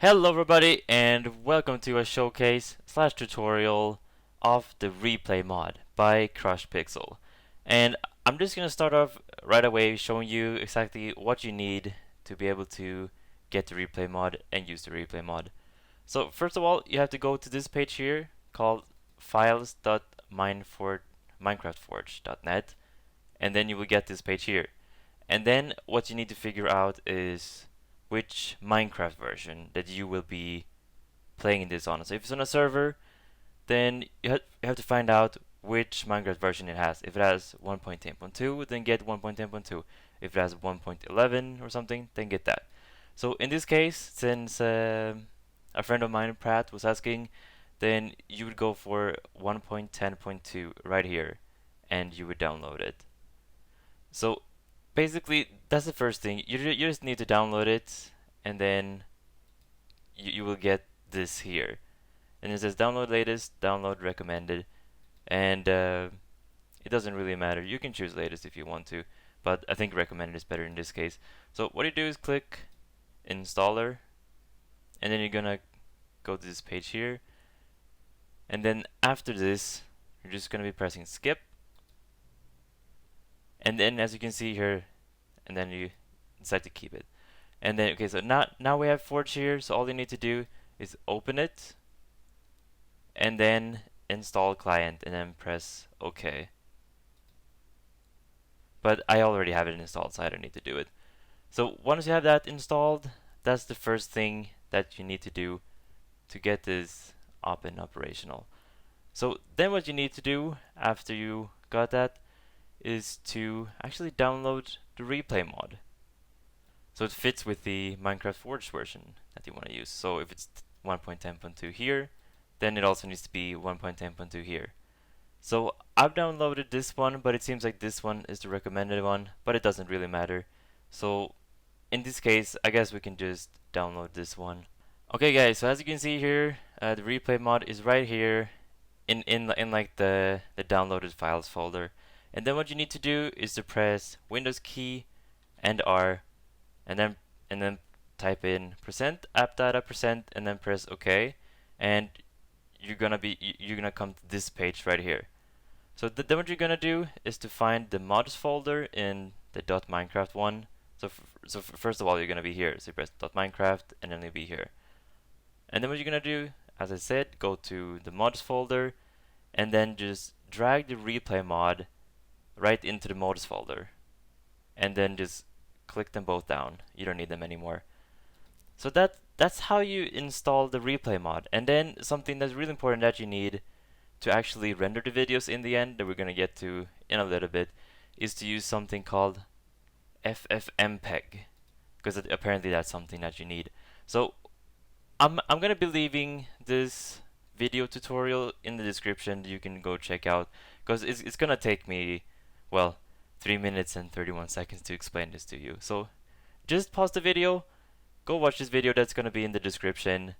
Hello everybody and welcome to a showcase slash tutorial of the replay mod by CrushedPixel. And I'm just gonna start off right away showing you exactly what you need to be able to get the replay mod and use the replay mod. So first of all, you have to go to this page here called files.minecraftforge.net, and then you will get this page here. And then what you need to figure out is which Minecraft version that you will be playing this on. So if it's on a server, then you have to find out which Minecraft version it has. If it has 1.10.2, then get 1.10.2. If it has 1.11 or something, then get that. So in this case, since a friend of mine, Pratt, was asking, then you would go for 1.10.2 right here, and you would download it. So basically, that's the first thing. You just need to download it, and then you will get this here. And it says download latest, download recommended, and it doesn't really matter. You can choose latest if you want to, but I think recommended is better in this case. So what you do is click installer, and then you're gonna go to this page here, and then after this, you're just gonna be pressing skip, and then as you can see here, and then you decide to keep it. And then okay, so now we have Forge here, so all you need to do is open it and then install client and then press OK. But I already have it installed, so I don't need to do it. So once you have that installed, that's the first thing that you need to do to get this up and operational. So then what you need to do after you got that is to actually download the replay mod. So it fits with the Minecraft Forge version that you want to use. So if it's 1.10.2 here, then it also needs to be 1.10.2 here. So I've downloaded this one, but it seems like this one is the recommended one, but it doesn't really matter. So in this case, I guess we can just download this one. Okay guys, so as you can see here, the replay mod is right here in like the downloaded files folder. And then what you need to do is to press Windows key and R, and then type in %appdata% and then press OK, and you're gonna come to this page right here. So then what you're gonna do is to find the mods folder in the .minecraft one. So first of all, you're gonna be here. So you press .minecraft and then you'll be here. And then what you're gonna do, as I said, go to the mods folder and then just drag the replay mod right into the mods folder, and then just click them both down. You don't need them anymore. So that's how you install the replay mod. And then something that's really important that you need to actually render the videos in the end, that we're gonna get to in a little bit, is to use something called FFMPEG, because apparently that's something that you need. So I'm gonna be leaving this video tutorial in the description that you can go check out, because it's gonna take me, well, 3 minutes and 31 seconds to explain this to you. So just pause the video, go watch this video that's gonna be in the description,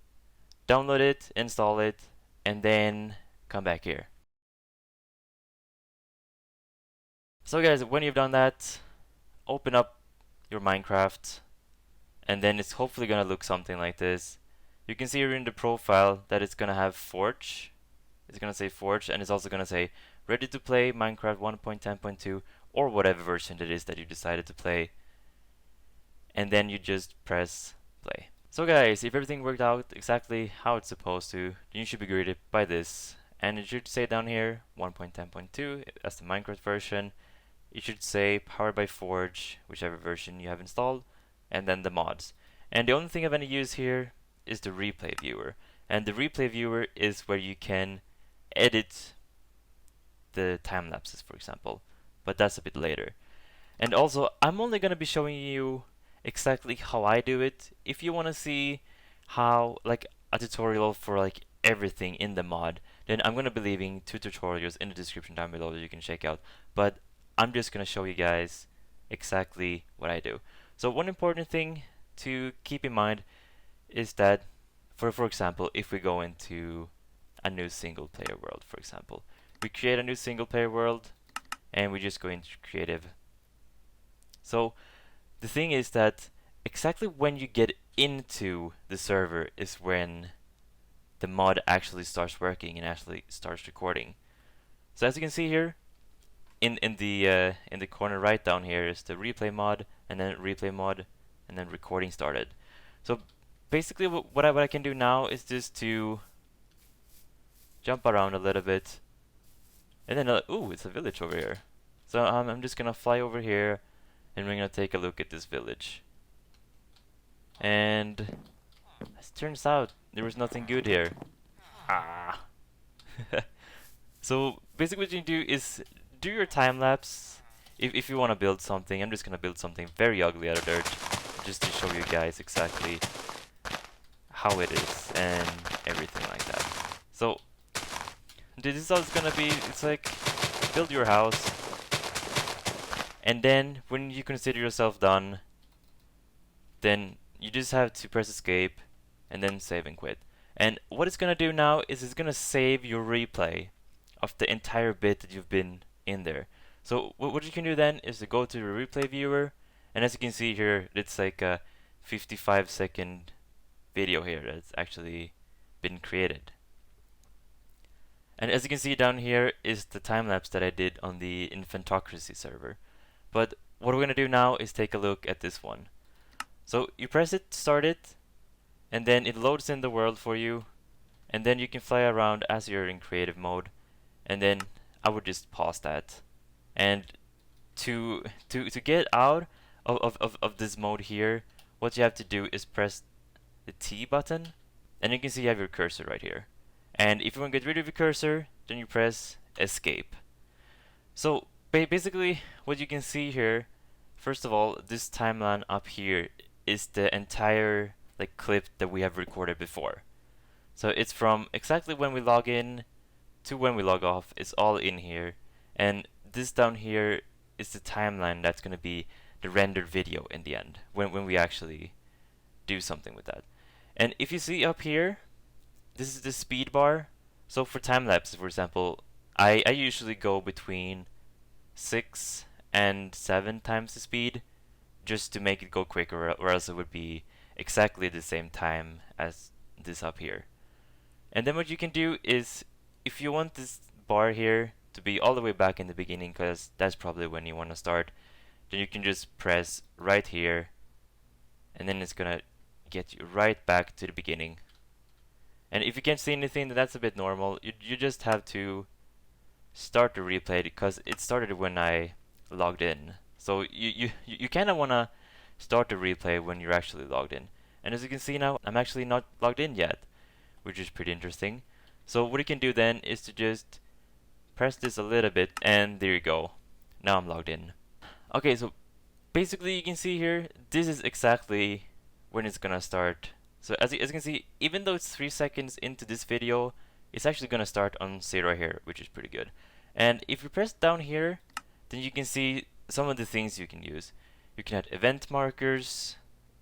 download it, install it, and then come back here. So guys, when you've done that, open up your Minecraft, and then it's hopefully gonna look something like this. You can see here in the profile that it's gonna have Forge. It's gonna say Forge, and it's also gonna say ready to play Minecraft 1.10.2 or whatever version it is that you decided to play. And then you just press play. So guys, if everything worked out exactly how it's supposed to, then you should be greeted by this. And it should say down here 1.10.2 as the Minecraft version. It should say powered by Forge, whichever version you have installed, and then the mods. And the only thing I'm going to use here is the replay viewer. And the replay viewer is where you can edit the time lapses, for example, but that's a bit later. And also, I'm only going to be showing you exactly how I do it. If you want to see how, like, a tutorial for like everything in the mod, then I'm going to be leaving 2 tutorials in the description down below that you can check out. But I'm just going to show you guys exactly what I do. So one important thing to keep in mind is that, for example, if we go into a new single player world, for example, we create a new single player world and we just go into creative. So the thing is that exactly when you get into the server is when the mod actually starts working and actually starts recording. So as you can see here, in the corner right down here is the replay mod, and then replay mod, and then recording started. So basically what I can do now is just to jump around a little bit, and then ooh, it's a village over here. So I'm just gonna fly over here, and we're gonna take a look at this village. And it turns out there was nothing good here. Ah. So basically what you do is do your time lapse. If you want to build something, I'm just gonna build something very ugly out of dirt, just to show you guys exactly how it is and everything like that. So this is how it's gonna be. It's like build your house, and then when you consider yourself done, then you just have to press escape and then save and quit. And what it's gonna do now is it's gonna save your replay of the entire bit that you've been in there. So what you can do then is to go to the replay viewer, and as you can see here, it's like a 55-second video here that's actually been created. And as you can see down here is the time lapse that I did on the Infantocracy server. But what we're gonna do now is take a look at this one. So you press it to start it, and then it loads in the world for you, and then you can fly around as you're in creative mode. And then I would just pause that. And to get out of this mode here, what you have to do is press the T button, and you can see you have your cursor right here. And if you want to get rid of your cursor, then you press escape. So basically what you can see here, first of all, this timeline up here is the entire like clip that we have recorded before. So it's from exactly when we log in to when we log off. It's all in here, and this down here is the timeline that's going to be the rendered video in the end when we actually do something with that. And if you see up here, this is the speed bar. So for time lapse, for example, I usually go between 6 and 7 times the speed, just to make it go quicker, or else it would be exactly the same time as this up here. And then what you can do is, if you want this bar here to be all the way back in the beginning, because that's probably when you want to start, then you can just press right here, and then it's gonna get you right back to the beginning. And if you can't see anything, then that's a bit normal. You just have to start the replay, because it started when I logged in. So you kind of want to start the replay when you're actually logged in. And as you can see now, I'm actually not logged in yet, which is pretty interesting. So what you can do then is to just press this a little bit, and there you go. Now I'm logged in. Okay, so basically you can see here, this is exactly when it's gonna start. So as you can see, even though it's 3 seconds into this video, it's actually gonna start on 0 here, which is pretty good. And if you press down here, then you can see some of the things you can use. You can add event markers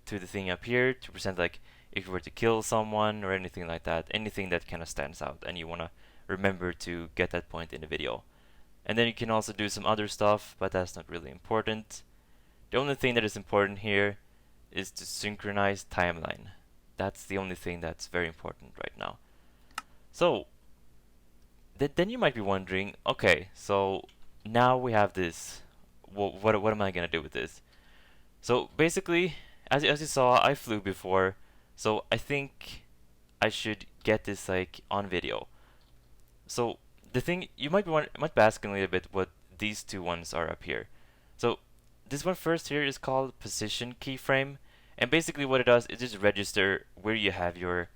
to the thing up here to present, like if you were to kill someone or anything like that, anything that kind of stands out and you want to remember to get that point in the video. And then you can also do some other stuff, but that's not really important. The only thing that is important here is to synchronize timeline. That's the only thing that's very important right now. So then you might be wondering, okay, so now we have this. What am I gonna do with this? So basically, as you saw, I flew before, so I think I should get this like on video. So the thing, you might be asking a little bit what these two ones are up here. So this one first here is called position keyframe, and basically what it does is just register where you have your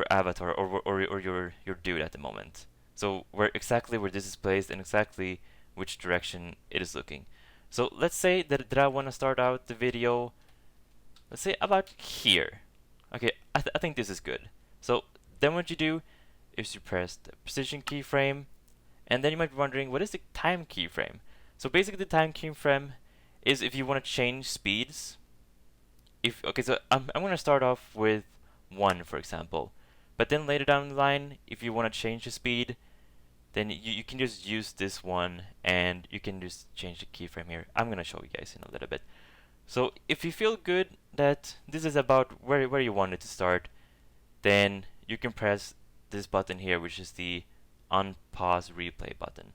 avatar or your dude at the moment. So exactly where this is placed and exactly which direction it is looking. So let's say that I want to start out the video, let's say about here. Okay, I think this is good. So then what you do is you press the position keyframe, and then you might be wondering, what is the time keyframe? So basically the time keyframe is if you want to change speeds. Okay, so I'm going to start off with 1, for example. But then later down the line, if you want to change the speed, then you can just use this one, and you can just change the keyframe here. I'm going to show you guys in a little bit. So if you feel good that this is about where you want it to start, then you can press this button here, which is the unpause replay button.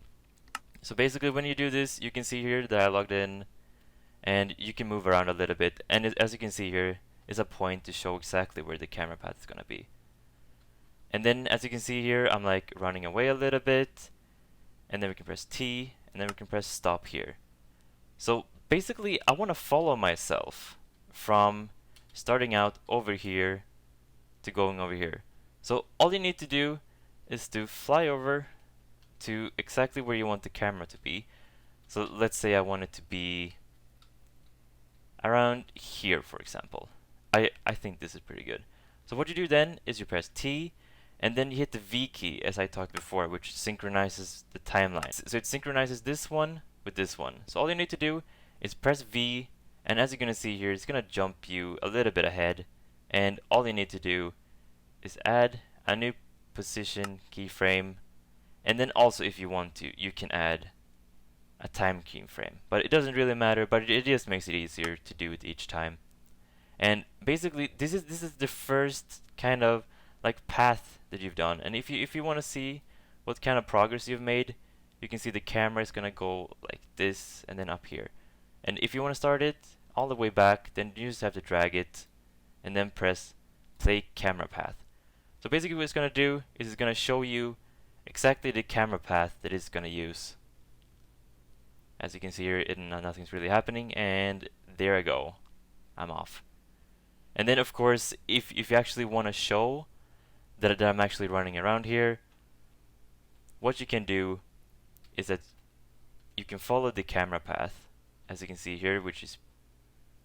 So basically when you do this, you can see here that I logged in, and you can move around a little bit, and as you can see here is a point to show exactly where the camera path is gonna be. And then as you can see here, I'm like running away a little bit, and then we can press T, and then we can press stop here. So basically I want to follow myself from starting out over here to going over here. So all you need to do is to fly over to exactly where you want the camera to be. So let's say I want it to be around here, for example. I think this is pretty good. So what you do then is you press T, and then you hit the V key, as I talked before, which synchronizes the timeline. So it synchronizes this one with this one. So all you need to do is press V, and as you're going to see here, it's going to jump you a little bit ahead, and all you need to do is add a new position keyframe, and then also if you want to, you can add a time keyframe. But it doesn't really matter, but it just makes it easier to do it each time. And basically this is the first kind of like path that you've done. And if you want to see what kind of progress you've made, you can see the camera is gonna go like this and then up here. And if you want to start it all the way back, then you just have to drag it and then press play camera path. So basically what it's gonna do is it's gonna show you exactly the camera path that it's gonna use. As you can see here, nothing's really happening, and there I go. I'm off. And then of course, if you actually want to show that I'm actually running around here, what you can do is that you can follow the camera path, as you can see here, which is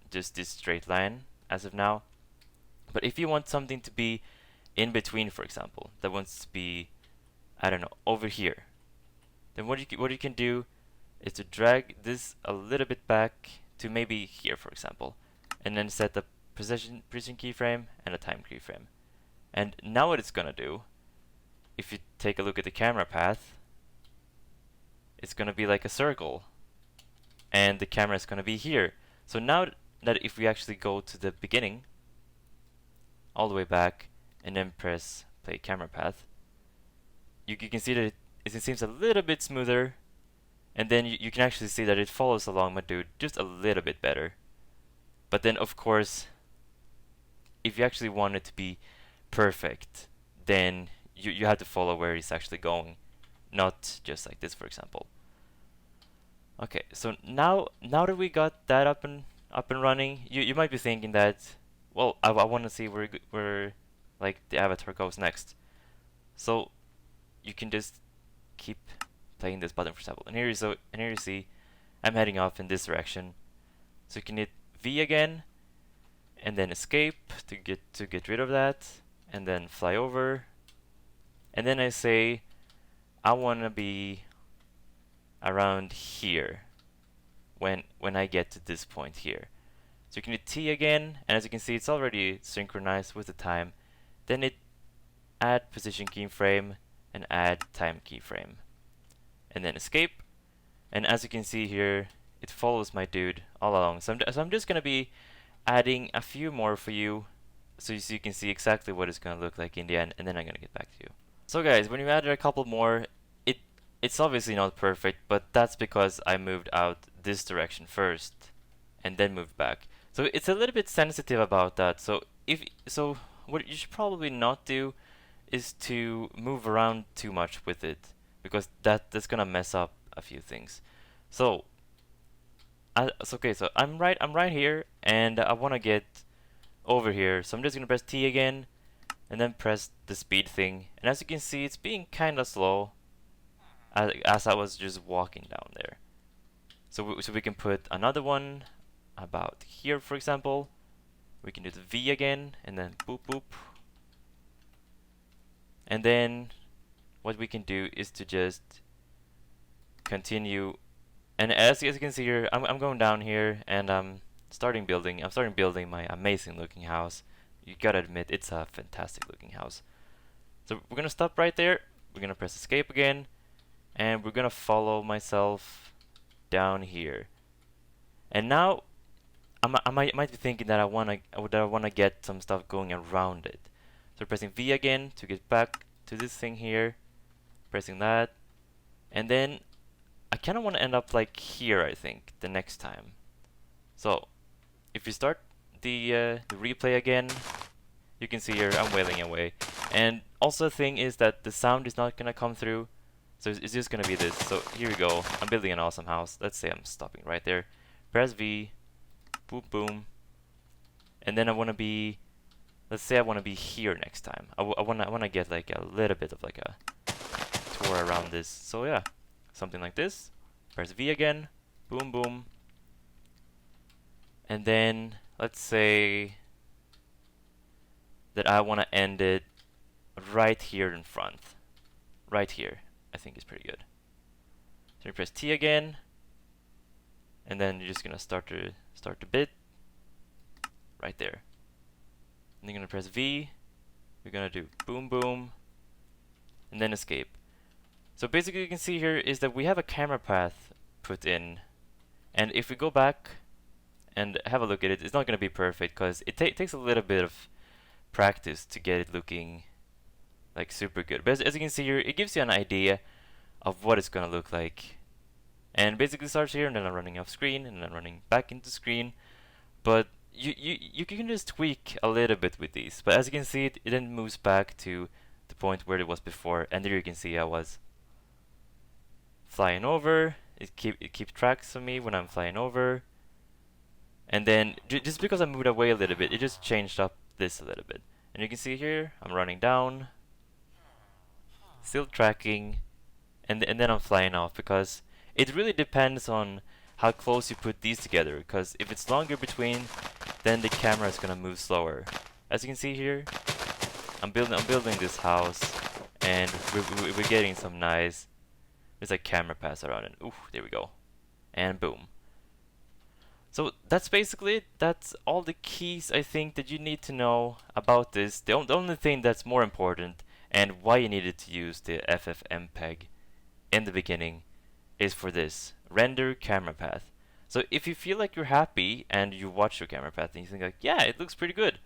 just this straight line as of now. But if you want something to be in between, for example, that wants to be, I don't know, over here, then what you can do is to drag this a little bit back to maybe here, for example, and then set the position keyframe and a time keyframe. And now what it's gonna do, if you take a look at the camera path, it's gonna be like a circle, and the camera is gonna be here. So now that if we actually go to the beginning, all the way back, and then press play camera path, you can see that it seems a little bit smoother, and then you can actually see that it follows along my dude just a little bit better. But then of course, if you actually want it to be perfect, then you have to follow where he's actually going, not just like this, for example. Okay, so now that we got that up and running, you might be thinking that, well, I want to see where like the avatar goes next. So you can just keep playing this button, for example. And here you see I'm heading off in this direction. So you can hit V again, and then escape to get rid of that, and then fly over. And then I say I want to be around here when I get to this point here. So you can hit T again, and as you can see, it's already synchronized with the time. Then it add position keyframe and add time keyframe, and then escape. And as you can see here, it follows my dude all along. So I'm just gonna be adding a few more for you, so you can see exactly what it's gonna look like in the end, and then I'm gonna get back to you. So guys, when you added a couple more, it's obviously not perfect, but that's because I moved out this direction first and then moved back. So it's a little bit sensitive about that. So what you should probably not do is to move around too much with it, because that's gonna mess up a few things. So okay, so I'm right here, and I want to get over here. So I'm just gonna press T again, and then press the speed thing. And as you can see, it's being kind of slow as I was just walking down there. So we can put another one about here, for example. We can do the V again, and then boop boop. And then what we can do is to just continue. And as you can see here, I'm going down here, and I'm starting building my amazing looking house. You gotta admit, it's a fantastic looking house. So we're gonna stop right there. We're gonna press escape again, and we're gonna follow myself down here. And now might be thinking that I wanna get some stuff going around it. So pressing V again to get back to this thing here, pressing that, and then I kind of want to end up like here, I think, the next time. So if you start the replay again, you can see here I'm wailing away. And also the thing is that the sound is not gonna come through, so it's just gonna be this. So here we go. I'm building an awesome house. Let's say I'm stopping right there. Press V, boom, boom, and then I want to be. Let's say I want to be here next time. I want to get like a little bit of like a tour around this. So yeah, something like this. Press V again, boom, boom, and then let's say that I want to end it right here in front. Right here, I think is pretty good. So you press T again, and then you're just gonna start the bit right there. And you're gonna press V. We're gonna do boom, boom, and then escape. So basically, you can see here is that we have a camera path put in, and if we go back and have a look at it, it's not gonna be perfect because it takes a little bit of practice to get it looking like super good. But as you can see here, it gives you an idea of what it's gonna look like. And basically starts here, and then I'm running off screen, and then running back into screen. But you can just tweak a little bit with these. But as you can see, it then moves back to the point where it was before, and there you can see I was flying over. It keeps tracks of me when I'm flying over. And then just because I moved away a little bit, it just changed up this a little bit. And you can see here, I'm running down, still tracking, and then I'm flying off, because it really depends on how close you put these together, because if it's longer between, then the camera is gonna move slower. As you can see here, I'm building this house, and we're getting some nice. There's like camera paths around it. Ooh, there we go, and boom. So that's basically it. That's all the keys I think that you need to know about this. The only thing that's more important, and why you needed to use the FFMPEG in the beginning, is for this render camera path. So if you feel like you're happy and you watch your camera path and you think like, yeah, it looks pretty good,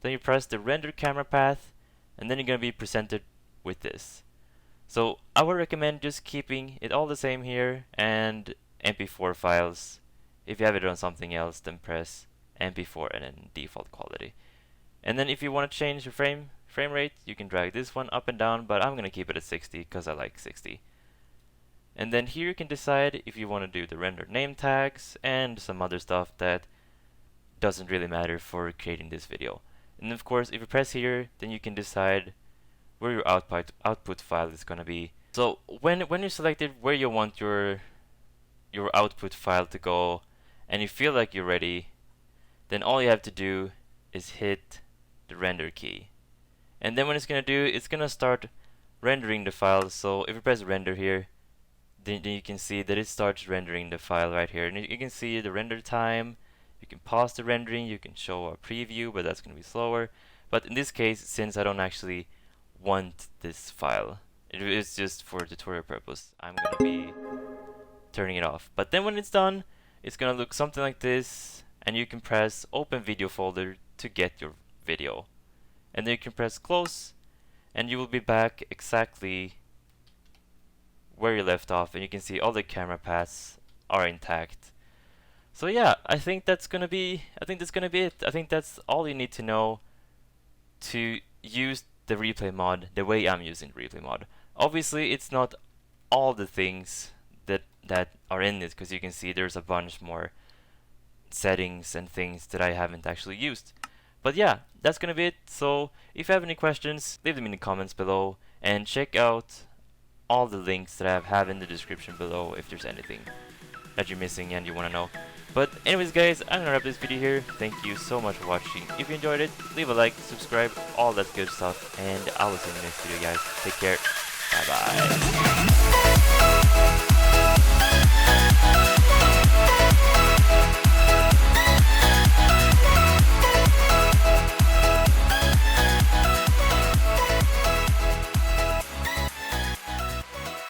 then you press the render camera path, and then you're gonna be presented with this. So I would recommend just keeping it all the same here, and MP4 files. If you have it on something else, then press MP4 and then default quality. And then if you want to change your frame rate, you can drag this one up and down, but I'm gonna keep it at 60 because I like 60. And then here you can decide if you want to do the render name tags and some other stuff that doesn't really matter for creating this video. And of course, if you press here, then you can decide where your output file is gonna be. So when you selected where you want your output file to go, and you feel like you're ready, then all you have to do is hit the render key. And then what it's gonna do, it's gonna start rendering the file. So if you press render here, then you can see that it starts rendering the file right here. And you can see the render time. You can pause the rendering, you can show a preview, but that's gonna be slower. But in this case, since I don't actually want this file, it is just for tutorial purpose, I'm gonna be turning it off. But then when it's done, it's gonna look something like this, and you can press open video folder to get your video, and then you can press close, and you will be back exactly where you left off, and you can see all the camera paths are intact. So yeah, I think that's gonna be it. I think that's all you need to know to use the replay mod the way I'm using the replay mod. Obviously, it's not all the things that are in it, because you can see there's a bunch more settings and things that I haven't actually used. But yeah, that's gonna be it. So if you have any questions, leave them in the comments below, and check out all the links that I have in the description below if there's anything that you're missing and you want to know. But anyways guys, I'm gonna wrap this video here. Thank you so much for watching. If you enjoyed it, leave a like, subscribe, all that good stuff, and I will see you in the next video guys. Take care. Bye bye.